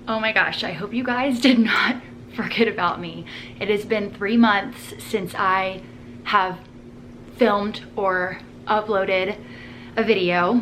Oh my gosh, I hope you guys did not forget about me. It has been 3 months since I have filmed or uploaded a video,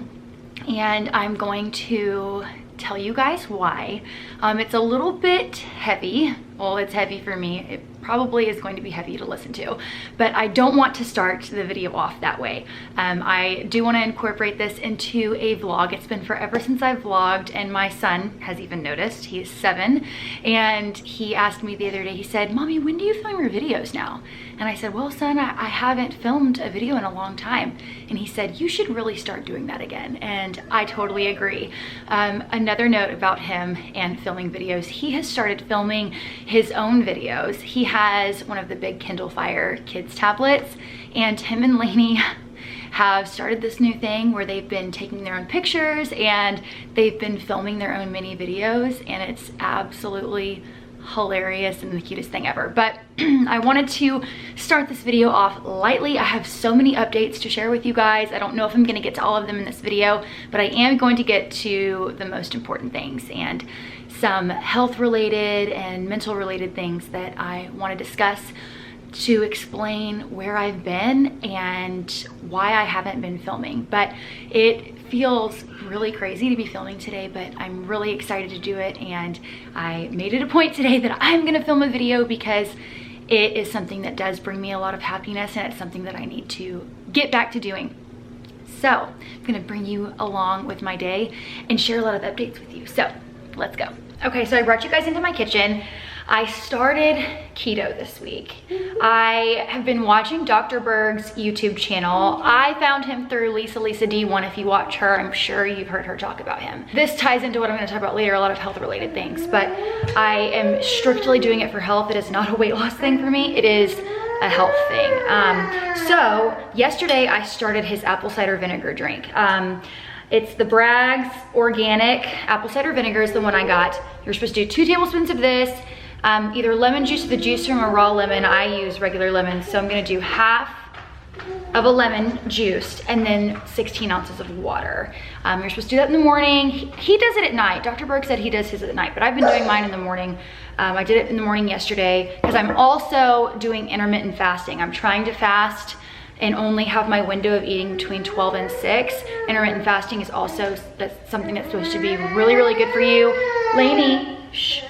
and I'm going to tell you guys why. It's a little bit heavy. Well, it's heavy for me. It probably is going to be heavy to listen to, but I don't want to start the video off that way. I do want to incorporate this into a vlog. It's been forever since I've vlogged, and my son has even noticed. He is 7, and he asked me the other day, he said, "Mommy, when do you film your videos now?" And I said, "Well, son, I haven't filmed a video in a long time." And he said, "You should really start doing that again." And I totally agree. Another note about him and filming videos, he has started filming his own videos. He has one of the big Kindle Fire kids tablets, and him and Lainey have started this new thing where they've been taking their own pictures and they've been filming their own mini videos, and it's absolutely hilarious and the cutest thing ever. But I wanted to start this video off lightly. I have so many updates to share with you guys. I don't know if I'm gonna get to all of them in this video, but I am going to get to the most important things and some health related and mental related things that I want to discuss to explain where I've been and why I haven't been filming. But it feels really crazy to be filming today, but I'm really excited to do it, and I made it a point today that I'm gonna film a video because it is something that does bring me a lot of happiness, and it's something that I need to get back to doing. So I'm gonna bring you along with my day and share a lot of updates with you. So let's go. Okay, so I brought you guys into my kitchen. I started keto this week. I have been watching Dr. Berg's YouTube channel. I found him through Lisa D1. If you watch her, I'm sure you've heard her talk about him. This ties into what I'm gonna talk about later, a lot of health related things, but I am strictly doing it for health. It is not a weight loss thing for me. It is a health thing. So yesterday I started his apple cider vinegar drink. It's the Bragg's organic apple cider vinegar is the one I got. You're supposed to do 2 tablespoons of this, either lemon juice or the juice from a raw lemon. I use regular lemons, so I'm gonna do half of a lemon juiced and then 16 ounces of water. You're supposed to do that in the morning. He does it at night. Dr. Berg said he does his at night, but I've been doing mine in the morning. I did it in the morning yesterday because I'm also doing intermittent fasting. I'm trying to fast and only have my window of eating between 12 and 6. Intermittent fasting is also something that's supposed to be really, really good for you. Lainey, shh.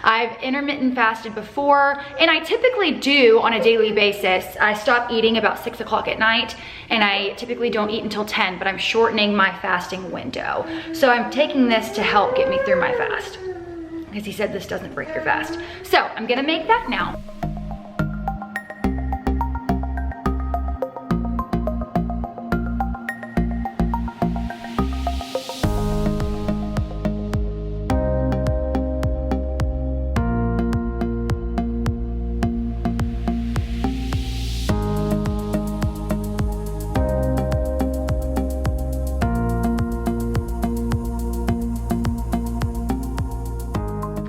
I've intermittent fasted before, and I typically do on a daily basis. I stop eating about 6 o'clock at night, and I typically don't eat until 10, but I'm shortening my fasting window. So I'm taking this to help get me through my fast, because he said this doesn't break your fast. So I'm gonna make that now.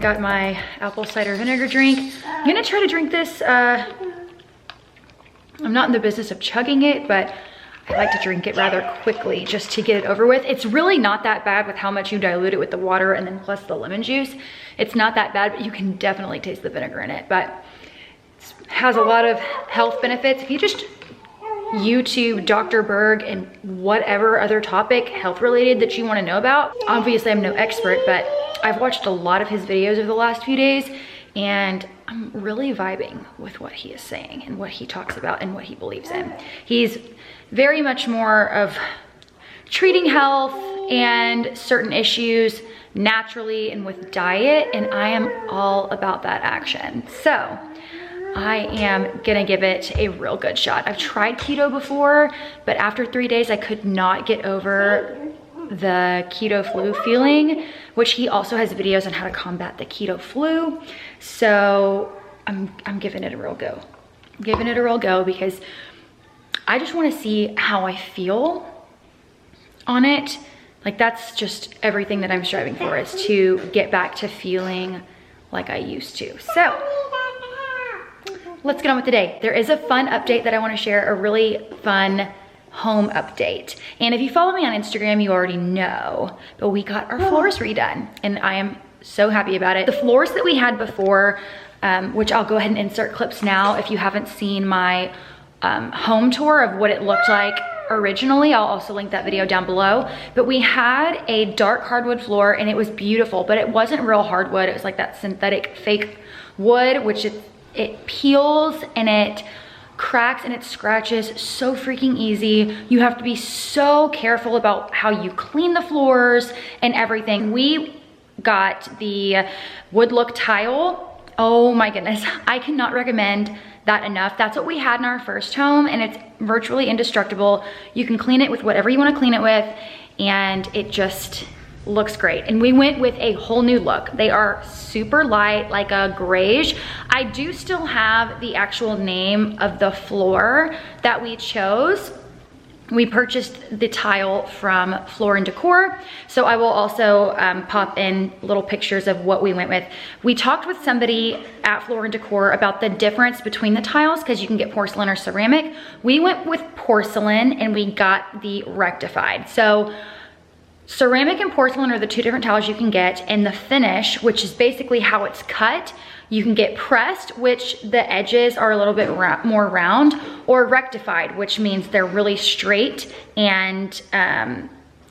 Got my apple cider vinegar drink. I'm gonna try to drink this. I'm not in the business of chugging it, but I like to drink it rather quickly just to get it over with. It's really not that bad with how much you dilute it with the water and then plus the lemon juice. It's not that bad, but you can definitely taste the vinegar in it. But it has a lot of health benefits. If you just YouTube Dr. Berg and whatever other topic health related that you want to know about. Obviously I'm no expert, but I've watched a lot of his videos over the last few days, and I'm really vibing with what he is saying and what he talks about and what he believes in. He's very much more of treating health and certain issues naturally and with diet, and I am all about that action. So I am gonna give it a real good shot. I've tried keto before, but after 3 days I could not get over the keto flu feeling, which he also has videos on how to combat the keto flu. So I'm giving it a real go. I'm giving it a real go because I just want to see how I feel on it. Like, that's just everything that I'm striving for, is to get back to feeling like I used to. So let's get on with the day. There is a fun update that I want to share, a really fun home update. And if you follow me on Instagram, you already know, but we got our floors redone, and I am so happy about it. The floors that we had before, which I'll go ahead and insert clips now if you haven't seen my home tour of what it looked like originally. I'll also link that video down below. But we had a dark hardwood floor and it was beautiful, but it wasn't real hardwood. It was like that synthetic fake wood, which it peels and it cracks and it scratches so freaking easy. You have to be so careful about how you clean the floors and everything. We got the wood look tile. Oh my goodness, I cannot recommend that enough. That's what we had in our first home and it's virtually indestructible. You can clean it with whatever you want to clean it with and it just looks great. And we went with a whole new look. They are super light, like a grayish. I do still have the actual name of the floor that we chose. We purchased the tile from Floor & Decor, so I will also pop in little pictures of what we went with. We talked with somebody at Floor & Decor about the difference between the tiles because you can get porcelain or ceramic. We went with porcelain and we got the rectified. So ceramic and porcelain are the two different tiles you can get, and the finish, which is basically how it's cut, you can get pressed, which the edges are a little bit more round, or rectified, which means they're really straight and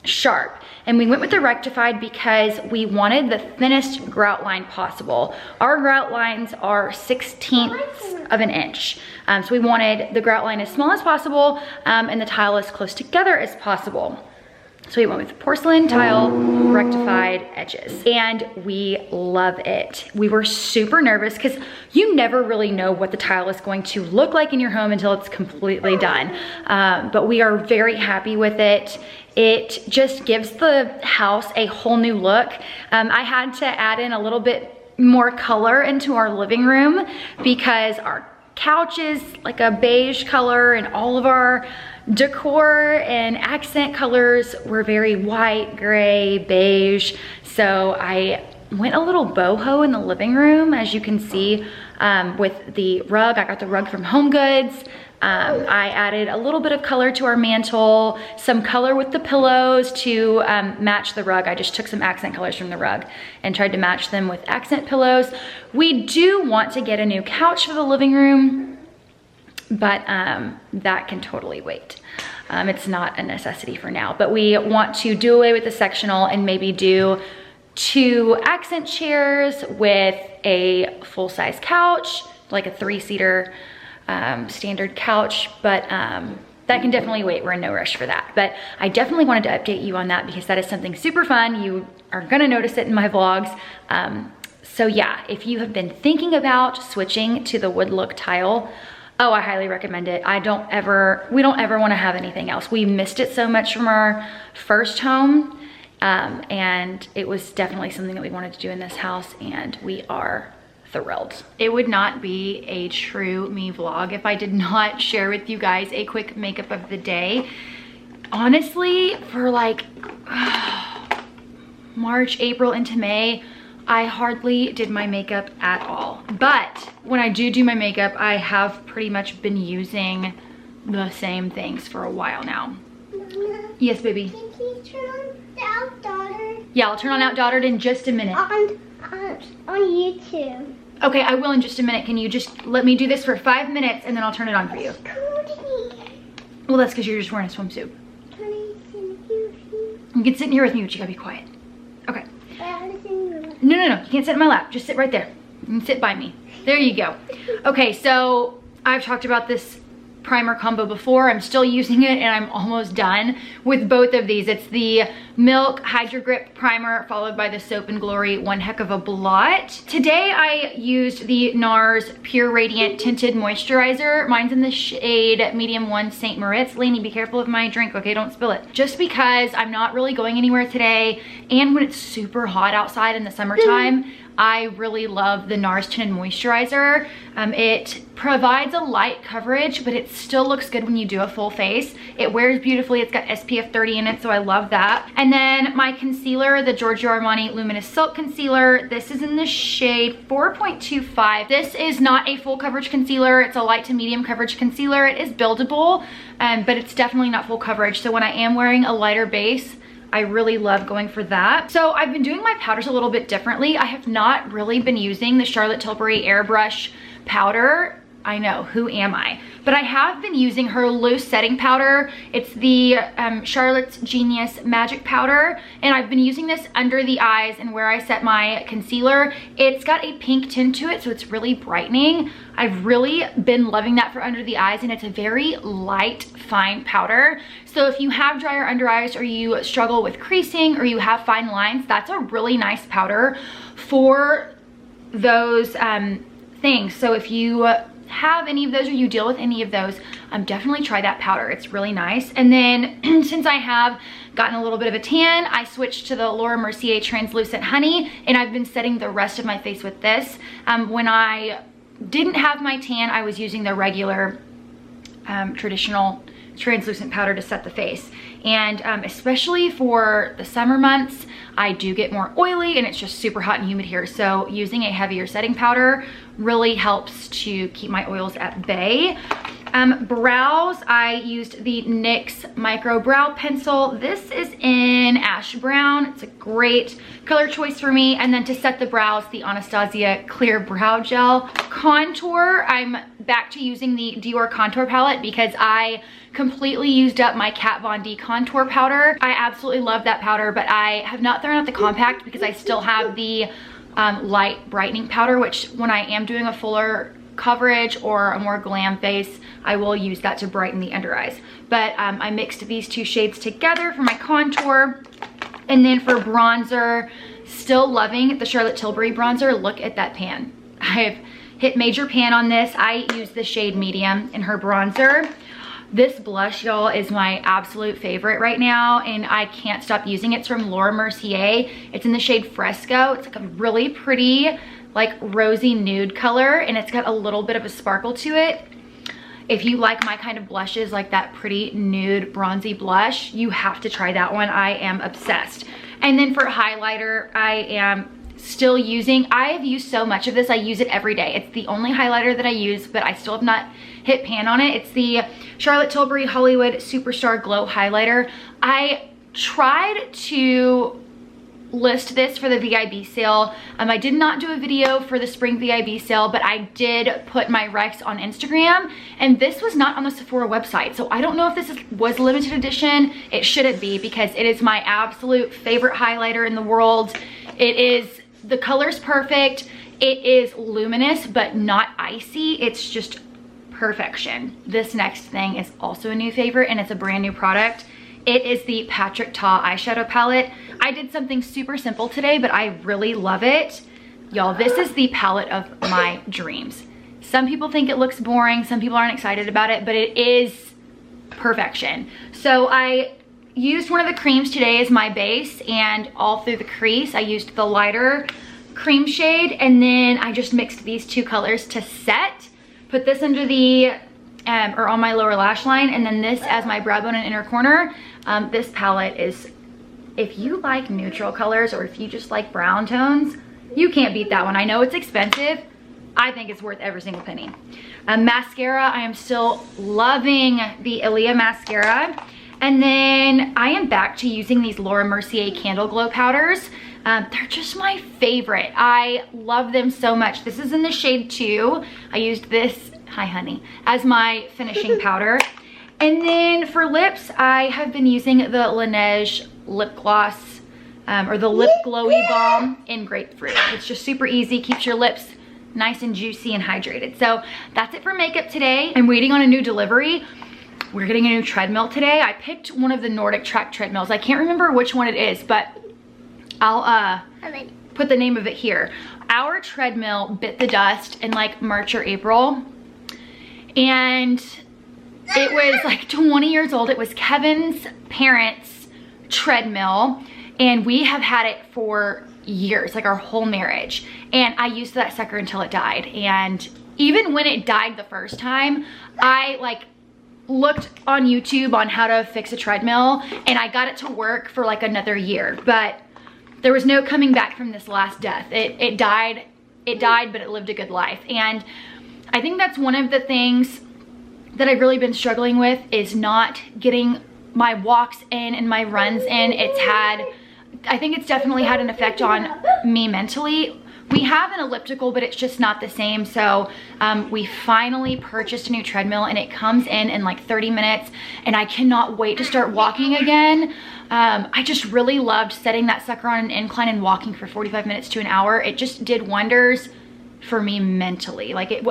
sharp. And we went with the rectified because we wanted the thinnest grout line possible. Our grout lines are 1/16 of an inch. So we wanted the grout line as small as possible and the tile as close together as possible. So we went with porcelain tile, rectified edges, and we love it. We were super nervous because you never really know what the tile is going to look like in your home until it's completely done. But we are very happy with it. It just gives the house a whole new look. I had to add in a little bit more color into our living room because our couch is like a beige color and all of our decor and accent colors were very white, gray, beige. So I went a little boho in the living room, as you can see with the rug. I got the rug from Home Goods. I added a little bit of color to our mantle, some color with the pillows to match the rug. I just took some accent colors from the rug and tried to match them with accent pillows. We do want to get a new couch for the living room, but that can totally wait. It's not a necessity for now, but we want to do away with the sectional and maybe do 2 accent chairs with a full-size couch, like a 3-seater standard couch, but that can definitely wait. We're in no rush for that. But I definitely wanted to update you on that because that is something super fun. You are gonna notice it in my vlogs. So yeah, if you have been thinking about switching to the wood look tile, oh, I highly recommend it. We don't ever want to have anything else. We missed it so much from our first home, and it was definitely something that we wanted to do in this house, and we are thrilled. It would not be a true me vlog if I did not share with you guys a quick makeup of the day. Honestly, for like March, April into May, I hardly did my makeup at all. But when I do my makeup, I have pretty much been using the same things for a while now. Mama, yes, baby? Can you turn on the outdaughtered? Yeah, I'll turn on outdaughtered in just a minute. On YouTube. Okay, I will in just a minute. Can you just let me do this for 5 minutes and then I'll turn it on for you? Well, that's because you're just wearing a swimsuit. You can sit in here with me, but you gotta be quiet. Okay. No, you can't sit in my lap. Just sit right there. You can sit by me. There you go. Okay, so I've talked about this primer combo before. I'm still using it and I'm almost done with both of these. It's the Milk Hydro Grip Primer followed by the Soap & Glory One Heck of a Blot. Today I used the NARS Pure Radiant Tinted Moisturizer. Mine's in the shade Medium 1 St. Moritz. Lainey, be careful of my drink, okay? Don't spill it. Just because I'm not really going anywhere today, and when it's super hot outside in the summertime, I really love the NARS Tinted Moisturizer. It provides a light coverage, but it still looks good when you do a full face. It wears beautifully. It's got SPF 30 in it, so I love that. And then my concealer, the Giorgio Armani Luminous Silk Concealer. This is in the shade 4.25. This is not a full coverage concealer. It's a light to medium coverage concealer. It is buildable, but it's definitely not full coverage. So when I am wearing a lighter base, I really love going for that. So I've been doing my powders a little bit differently. I have not really been using the Charlotte Tilbury Airbrush powder. I know, who am I? But I have been using her loose setting powder. It's the Charlotte's Genius Magic Powder, and I've been using this under the eyes and where I set my concealer. It's got a pink tint to it, so it's really brightening. I've really been loving that for under the eyes, and it's a very light, fine powder. So if you have drier under eyes, or you struggle with creasing, or you have fine lines, that's a really nice powder for those things. So if you have any of those, or you deal with any of those, definitely try that powder. It's really nice. And then since I have gotten a little bit of a tan, I switched to the Laura Mercier Translucent Honey, and I've been setting the rest of my face with this. When I didn't have my tan, I was using the regular traditional translucent powder to set the face. And especially for the summer months, I do get more oily and it's just super hot and humid here. So using a heavier setting powder really helps to keep my oils at bay. Brows, I used the NYX Micro Brow Pencil. This is in Ash Brown. It's a great color choice for me. And then to set the brows, the Anastasia Clear Brow Gel. Contour, I'm back to using the Dior Contour Palette because I completely used up my Kat Von D contour powder. I absolutely love that powder, but I have not thrown out the compact because I still have the light brightening powder, which when I am doing a fuller coverage or a more glam face, I will use that to brighten the under eyes. But I mixed these two shades together for my contour. And then for bronzer, still loving the Charlotte Tilbury bronzer. Look at that pan. I've hit major pan on this. I use the shade medium in her bronzer. This blush, y'all, is my absolute favorite right now, and I can't stop using it. It's from Laura Mercier. It's in the shade Fresco. It's like a really pretty, like rosy nude color, and it's got a little bit of a sparkle to it. If you like my kind of blushes, like that pretty nude bronzy blush, you have to try that one. I am obsessed. And then for highlighter, I am still using, I've used so much of this, I use it every day. It's the only highlighter that I use, but I still have not hit pan on it. It's the Charlotte Tilbury Hollywood Superstar Glow Highlighter. I tried to list this for the VIB sale. I did not do a video for the spring VIB sale, but I did put my Rex on Instagram, and this was not on the Sephora website. So I don't know if this was limited edition. It shouldn't be, because it is my absolute favorite highlighter in the world. It is, the color's perfect. It is luminous, but not icy. It's just perfection. This next thing is also a new favorite, and it's a brand new product. It is the Patrick Ta eyeshadow palette. I did something super simple today, but I really love it. Y'all, this is the palette of my dreams. Some people think it looks boring, some people aren't excited about it, but it is perfection. So I used one of the creams today as my base, and all through the crease, I used the lighter cream shade, and then I just mixed these two colors to set. Put this under the, or on my lower lash line, and then this as my brow bone and inner corner. This palette is, if you like neutral colors, or if you just like brown tones, you can't beat that one. I know it's expensive. I think it's worth every single penny. Mascara, I am still loving the Ilia mascara. And then I am back to using these Laura Mercier Candle Glow powders. They're just my favorite. I love them so much. This is in the shade 2. I used this, hi honey, as my finishing powder. And then for lips, I have been using the Laneige lip gloss, or the lip glowy balm in grapefruit. It's just super easy, keeps your lips nice and juicy and hydrated. So that's it for makeup today. I'm waiting on a new delivery. We're getting a new treadmill today. I picked one of the Nordic Track treadmills. I can't remember which one it is, but I'll put the name of it here. Our treadmill bit the dust in like March or April, and it was like 20 years old. It was Kevin's parents' treadmill, and we have had it for years, like our whole marriage. And I used that sucker until it died. And even when it died the first time, I like looked on YouTube on how to fix a treadmill, and I got it to work for like another year. But there was no coming back from this last death. It died, but it lived a good life. And I think that's one of the things that I've really been struggling with, is not getting my walks in and my runs in, I think it's definitely had an effect on me mentally. We have an elliptical, but it's just not the same. So we finally purchased a new treadmill, and it comes in like 30 minutes, and I cannot wait to start walking again. I just really loved setting that sucker on an incline and walking for 45 minutes to an hour. It just did wonders for me mentally. Like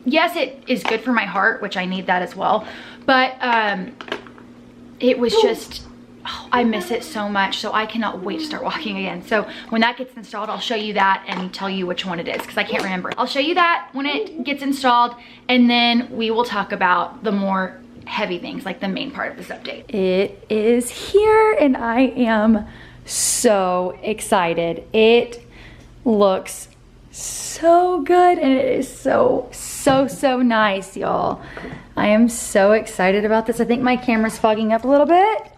yes, it is good for my heart, which I need that as well. But it was just, oh, I miss it so much. So I cannot wait to start walking again. So when that gets installed, I'll show you that and tell you which one it is, because I can't remember. I'll show you that when it gets installed, and then we will talk about the more heavy things, like the main part of this update. It is here, and I am so excited. It looks so good, and it is so nice, y'all. I am so excited about this. I think my camera's fogging up a little bit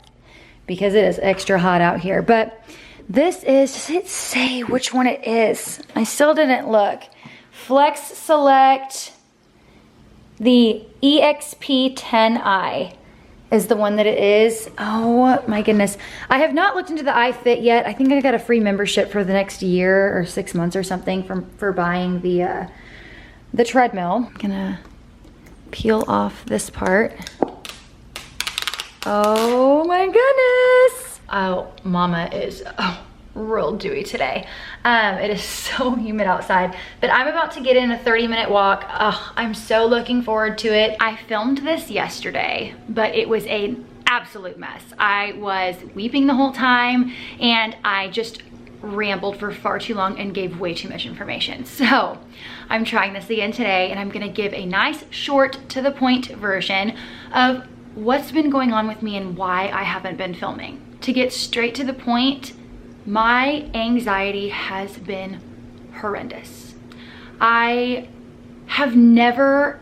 because it is extra hot out here, but this is, does it say which one it is? I still didn't look. Flex Select, the EXP10i is the one that it is. Oh my goodness. I have not looked into the iFit yet. I think I got a free membership for the next year or 6 months or something for buying the treadmill. I'm gonna peel off this part. Oh my goodness. Oh, mama is real dewy today. It is so humid outside, but I'm about to get in a 30-minute walk. I'm so looking forward to it. I filmed this yesterday, but it was an absolute mess. I was weeping the whole time, and I just rambled for far too long and gave way too much information. So I'm trying this again today, and I'm gonna give a nice short to the point version of what's been going on with me and why I haven't been filming. To get straight to the point, my anxiety has been horrendous. I have never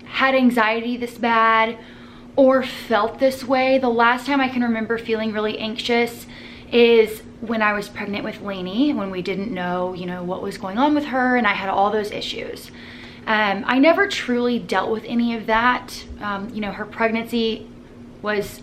had anxiety this bad or felt this way. The last time I can remember feeling really anxious is when I was pregnant with Lainey, when we didn't know, what was going on with her, and I had all those issues. I never truly dealt with any of that. Her pregnancy was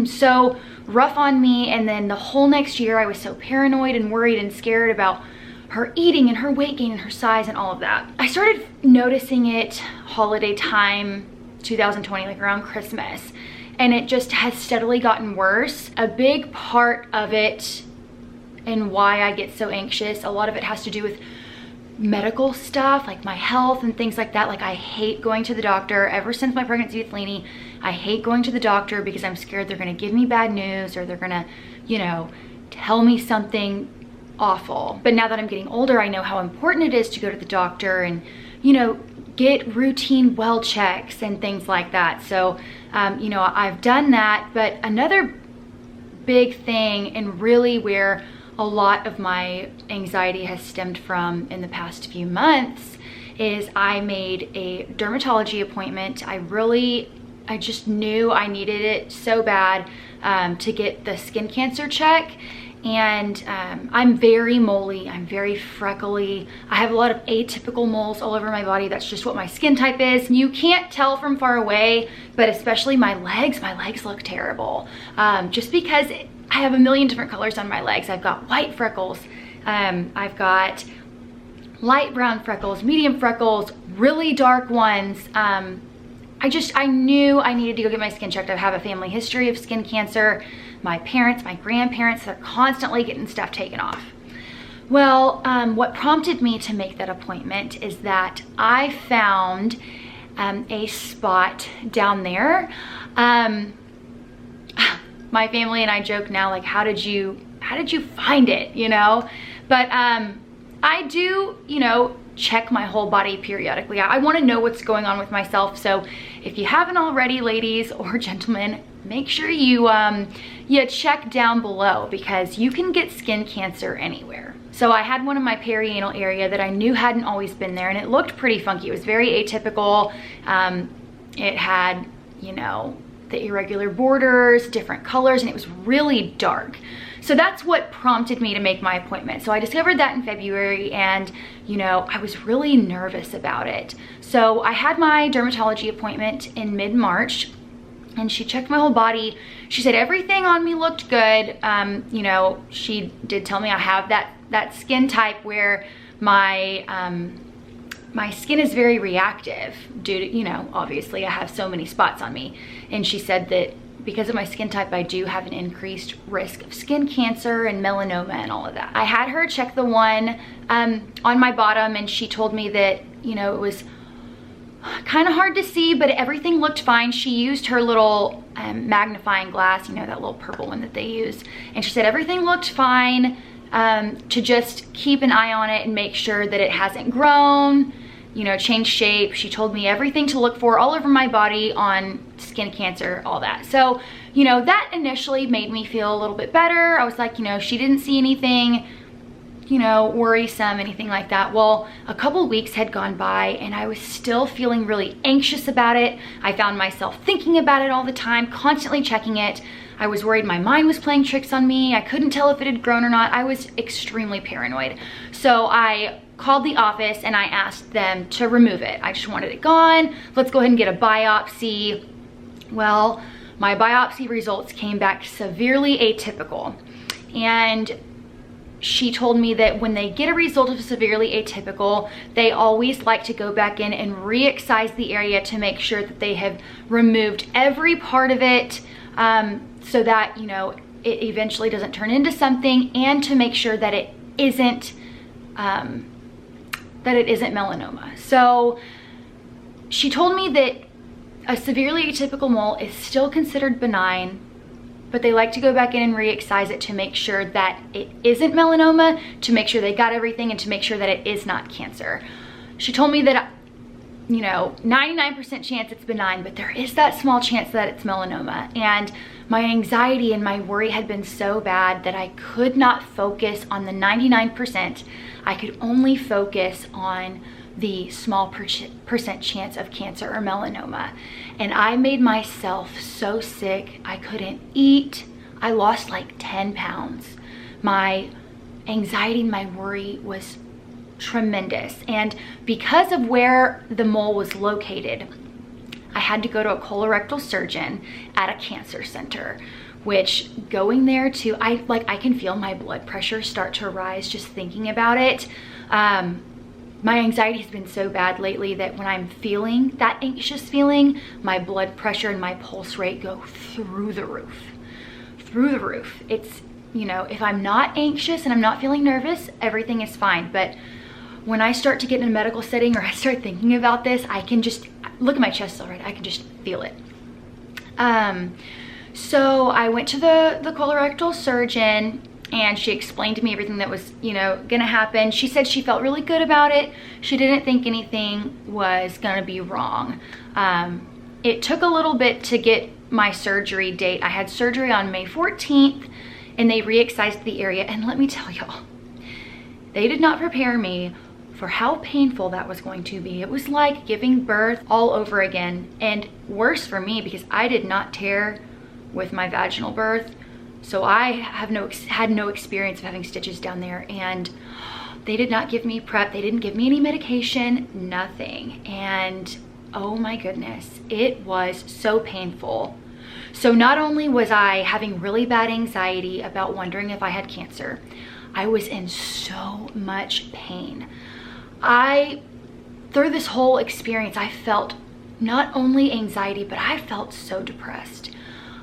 so rough on me, and then the whole next year I was so paranoid and worried and scared about her eating and her weight gain and her size and all of that. I started noticing it holiday time 2020, like around Christmas, and it just has steadily gotten worse. A big part of it and why I get so anxious, a lot of it has to do with medical stuff, like my health and things like that. Like, I hate going to the doctor. Ever since my pregnancy with Lainey, I hate going to the doctor because I'm scared they're gonna give me bad news, or they're gonna, tell me something awful. But now that I'm getting older, I know how important it is to go to the doctor and, get routine well checks and things like that. So, I've done that. But another big thing, and really where a lot of my anxiety has stemmed from in the past few months, is I made a dermatology appointment. I just knew I needed it so bad to get the skin cancer check. And I'm very moly, I'm very freckly. I have a lot of atypical moles all over my body. That's just what my skin type is. You can't tell from far away, but especially my legs look terrible. Just because I have a million different colors on my legs. I've got white freckles, I've got light brown freckles, medium freckles, really dark ones. I knew I needed to go get my skin checked. I have a family history of skin cancer. My parents, my grandparents, they're constantly getting stuff taken off. Well, what prompted me to make that appointment is that I found a spot down there. My family and I joke now, like, how did you find it, But I do, check my whole body periodically. I want to know what's going on with myself. So if you haven't already, ladies or gentlemen, make sure you check down below, because you can get skin cancer anywhere. So I had one in my perianal area that I knew hadn't always been there, and it looked pretty funky. It was very atypical. It had, the irregular borders, different colors, and it was really dark. So that's what prompted me to make my appointment. So I discovered that in February, and I was really nervous about it. So I had my dermatology appointment in mid-March, and she checked my whole body. She said everything on me looked good. You know, she did tell me I have that skin type where my skin is very reactive due to, you know, obviously I have so many spots on me. And she said that because of my skin type, I do have an increased risk of skin cancer and melanoma and all of that. I had her check the one on my bottom, and she told me that, you know, it was kind of hard to see, but everything looked fine. She used her little magnifying glass, you know, that little purple one that they use. And she said everything looked fine, to just keep an eye on it and make sure that it hasn't grown, you know, changed shape. She told me everything to look for all over my body on skin cancer, all that. So, you know, that initially made me feel a little bit better. I was like, you know, she didn't see anything, you know, worrisome, anything like that. Well, a couple weeks had gone by and I was still feeling really anxious about it. I found myself thinking about it all the time, constantly checking it. I was worried my mind was playing tricks on me. I couldn't tell if it had grown or not. I was extremely paranoid. So I called the office and I asked them to remove it. I just wanted it gone. Let's go ahead and get a biopsy. Well, my biopsy results came back severely atypical. And she told me that when they get a result of severely atypical, they always like to go back in and re-excise the area to make sure that they have removed every part of it, so that, you know, it eventually doesn't turn into something, and to make sure that it isn't melanoma. So she told me that a severely atypical mole is still considered benign, but they like to go back in and re-excise it to make sure that it isn't melanoma, to make sure they got everything, and to make sure that it is not cancer. She told me that, you know, 99% chance it's benign, but there is that small chance that it's melanoma. And my anxiety and my worry had been so bad that I could not focus on the 99%. I could only focus on the small percent chance of cancer or melanoma. And I made myself so sick. I couldn't eat. I lost like 10 pounds. My anxiety and my worry was tremendous. And because of where the mole was located, I had to go to a colorectal surgeon at a cancer center, which going there to, I can feel my blood pressure start to rise just thinking about it. My anxiety has been so bad lately that when I'm feeling that anxious feeling, my blood pressure and my pulse rate go through the roof. Through the roof. It's, you know, if I'm not anxious and I'm not feeling nervous, everything is fine. But when I start to get in a medical setting or I start thinking about this, I can just, look at my chest already, I can just feel it. So I went to the colorectal surgeon, and she explained to me everything that was, you know, gonna happen. She said she felt really good about it. She didn't think anything was gonna be wrong. It took a little bit to get my surgery date. I had surgery on May 14th, and they re-excised the area. And let me tell y'all, they did not prepare me for how painful that was going to be. It was like giving birth all over again, and worse for me because I did not tear with my vaginal birth. So I had no experience of having stitches down there, and they did not give me prep. They didn't give me any medication, nothing. And oh my goodness, it was so painful. So not only was I having really bad anxiety about wondering if I had cancer, I was in so much pain. Through this whole experience, I felt not only anxiety, but I felt so depressed.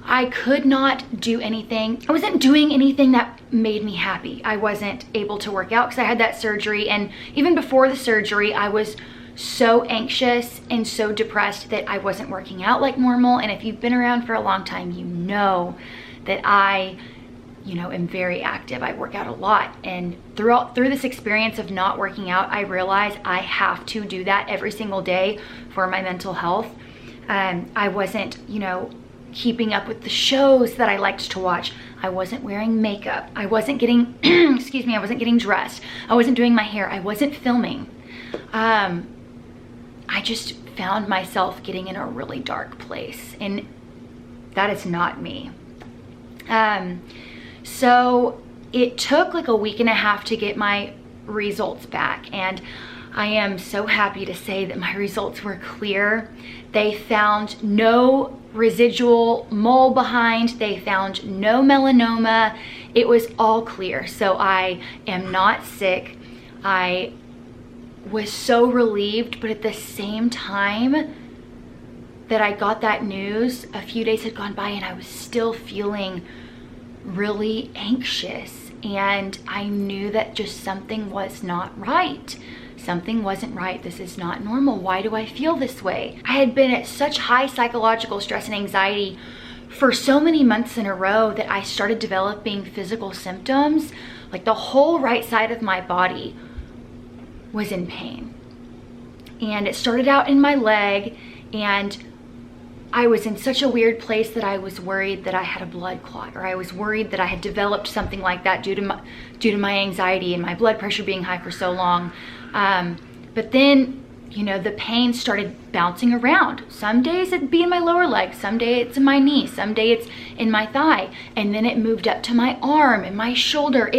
I could not do anything. I wasn't doing anything that made me happy. I wasn't able to work out because I had that surgery. And even before the surgery, I was so anxious and so depressed that I wasn't working out like normal. And if you've been around for a long time, you know that I, you know, am very active. I work out a lot. And through this experience of not working out, I realized I have to do that every single day for my mental health. I wasn't, you know, keeping up with the shows that I liked to watch. I wasn't wearing makeup. I wasn't getting, excuse me, I wasn't getting dressed. I wasn't doing my hair. I wasn't filming. I just found myself getting in a really dark place, and that is not me. So it took like a week and a half to get my results back, and I am so happy to say that my results were clear. They found no residual mole behind. They found no melanoma. It was all clear. So I am not sick. I was so relieved, but at the same time that I got that news, a few days had gone by and I was still feeling really anxious, and I knew that just something was not right. Something wasn't right. This is not normal. Why do I feel this way? I had been at such high psychological stress and anxiety for so many months in a row that I started developing physical symptoms. Like the whole right side of my body was in pain. And it started out in my leg, and I was in such a weird place that I was worried that I had a blood clot, or I was worried that I had developed something like that due to my anxiety and my blood pressure being high for so long. But then, you know, the pain started bouncing around. Some days it'd be in my lower leg, some day it's in my knee, some day it's in my thigh, and then it moved up to my arm and my shoulder.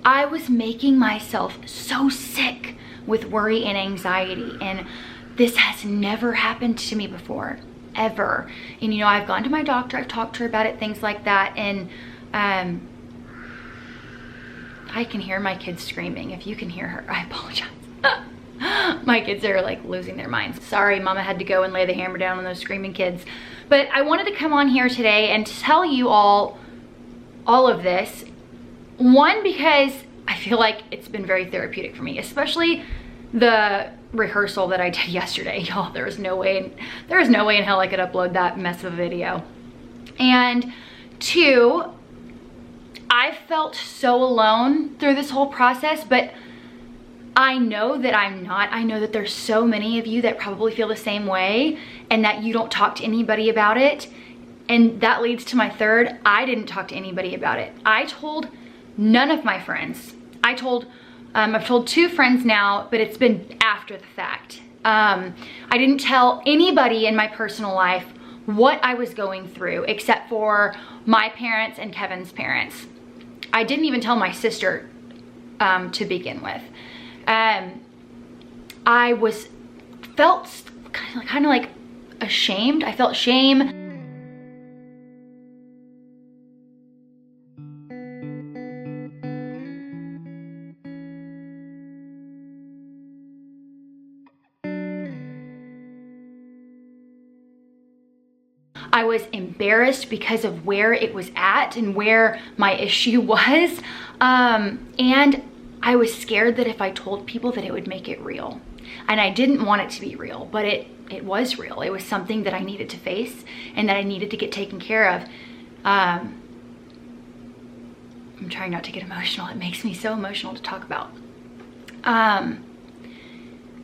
I was making myself so sick with worry and anxiety, and this has never happened to me before, ever. And you know, I've gone to my doctor, I've talked to her about it, things like that, and I can hear my kids screaming. If you can hear her, I apologize. My kids are like losing their minds. Sorry, mama had to go and lay the hammer down on those screaming kids. But I wanted to come on here today and tell you all of this. One, because I feel like it's been very therapeutic for me, especially the rehearsal that I did yesterday. Y'all, there is no way in hell I could upload that mess of a video. And two, I felt so alone through this whole process, but I know that I'm not. I know that there's so many of you that probably feel the same way, and that you don't talk to anybody about it. And that leads to my third. I didn't talk to anybody about it. I told none of my friends. I've told 2 friends now, but it's been after the fact. I didn't tell anybody in my personal life what I was going through, except for my parents and Kevin's parents. I didn't even tell my sister to begin with. I felt kind of like ashamed. I felt shame. I was embarrassed because of where it was at and where my issue was. And I was scared that if I told people that it would make it real. And I didn't want it to be real, but it was real. It was something that I needed to face and that I needed to get taken care of. I'm trying not to get emotional. It makes me so emotional to talk about.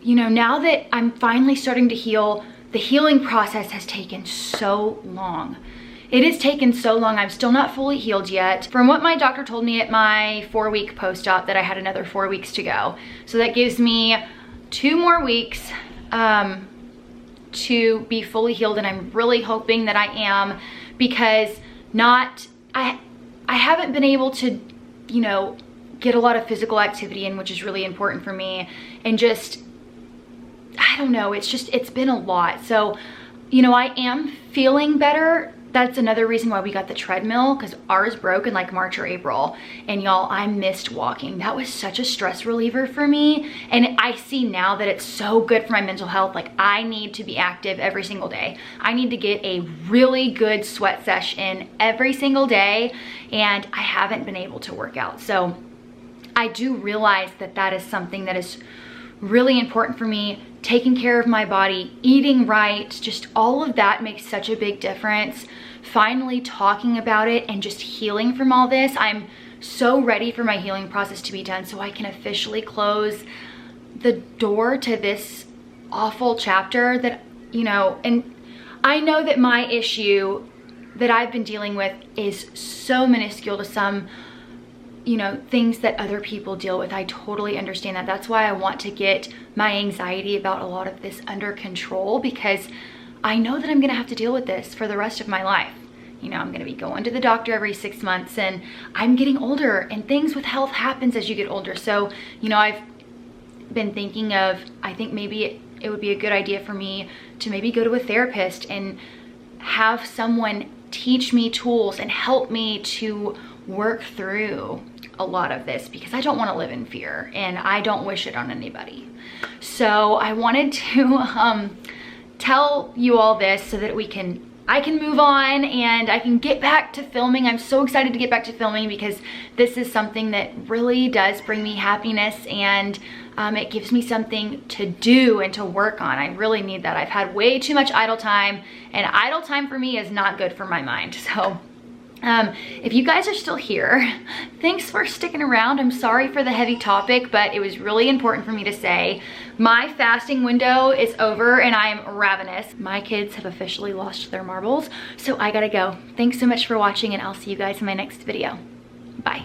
You know, now that I'm finally starting to heal, the healing process has taken so long. It has taken so long. I'm still not fully healed yet. From what my doctor told me at my 4-week post-op, that I had another 4 weeks to go. So that gives me 2 more weeks to be fully healed, and I'm really hoping that I am, because I haven't been able to, you know, get a lot of physical activity in, which is really important for me, and just, I don't know, it's been a lot. So, you know, I am feeling better. That's another reason why we got the treadmill, because ours broke in like March or April. And y'all, I missed walking. That was such a stress reliever for me. And I see now that it's so good for my mental health. Like, I need to be active every single day. I need to get a really good sweat sesh in every single day. And I haven't been able to work out. So I do realize that that is something that is really important for me. Taking care of my body, eating right, just all of that makes such a big difference. Finally talking about it and just healing from all this. I'm so ready for my healing process to be done so I can officially close the door to this awful chapter that, you know, and I know that my issue that I've been dealing with is so minuscule to some, you know, things that other people deal with. I totally understand that. That's why I want to get my anxiety about a lot of this under control, because I know that I'm gonna have to deal with this for the rest of my life. You know, I'm gonna be going to the doctor every 6 months, and I'm getting older, and things with health happens as you get older. So, you know, I've been thinking of, I think maybe it would be a good idea for me to maybe go to a therapist and have someone teach me tools and help me to work through a lot of this, because I don't want to live in fear and I don't wish it on anybody. So I wanted to tell you all this so that I can move on and I can get back to filming. I'm so excited to get back to filming because this is something that really does bring me happiness, and it gives me something to do and to work on. I really need that. I've had way too much idle time, and idle time for me is not good for my mind. So if you guys are still here, thanks for sticking around. I'm sorry for the heavy topic, but it was really important for me to say. My fasting window is over and I am ravenous. My kids have officially lost their marbles, so I gotta go. Thanks so much for watching, and I'll see you guys in my next video. Bye.